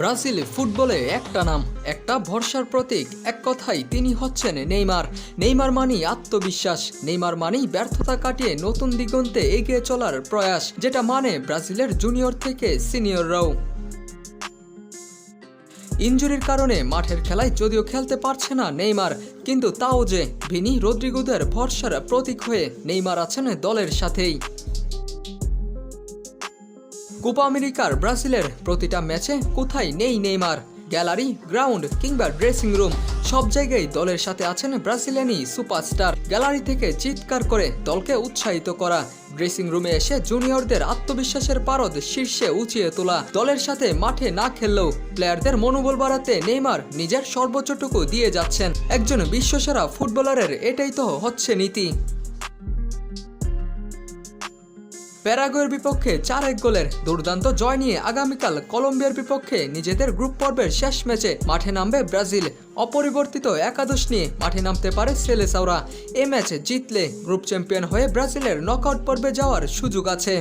Brazil ফুটবলে একটা নাম, একটা ভরসার প্রতীক, এক কথাই তিনি হচ্ছেন নেইমার। নেইমার মানেই আত্মবিশ্বাস, নেইমার মানেই ব্যর্থতা কাটিয়ে নতুন দিগন্তে এগিয়ে চলার প্রয়াস, যেটা মানে ব্রাজিলের জুনিয়র থেকে সিনিয়ররাও। ইনজুরির কারণে মাঠের খেলায় যদিও খেলতে পারছে না নেইমার, কিন্তু তাও যে ভিনি রদ্রিগোদের ভরসার প্রতীক হয়ে নেইমার আছেন দলের সাথেই। কোপা আমেরিকার ব্রাজিলের প্রতিটা ম্যাচে কোথায় নেই নেইমার, গ্যালারি, গ্রাউন্ড কিংবা ড্রেসিং রুম, সব জায়গায় দলের সাথে আছেন ব্রাজিলিয়ানি সুপারস্টার। গ্যালারি থেকে চিৎকার করে দলকে উৎসাহিত করা, ড্রেসিং রুমে এসে জুনিয়রদের আত্মবিশ্বাসের পারদ শীর্ষে উঁচিয়ে তোলা। দলের সাথে মাঠে না খেললেও প্লেয়ারদের মনোবল বাড়াতে নেইমার নিজের সর্বোচ্চটুকু দিয়ে যাচ্ছেন। একজন বিশ্বসেরা ফুটবলারের এটাই তো হচ্ছে নীতি। প্যারাগুয়ের বিপক্ষে 4-1 গোলের দুর্দান্ত জয় নিয়ে আগামীকাল কলম্বিয়ার বিপক্ষে নিজেদের গ্রুপ পর্বের শেষ ম্যাচে মাঠে নামবে ব্রাজিল। অপরিবর্তিত একাদশ নিয়ে মাঠে নামতে পারে সেলেসাওরা। এই ম্যাচ জিতলে গ্রুপ চ্যাম্পিয়ন হয়ে ব্রাজিলের নকআউট পর্বে যাওয়ার সুযোগ আছে।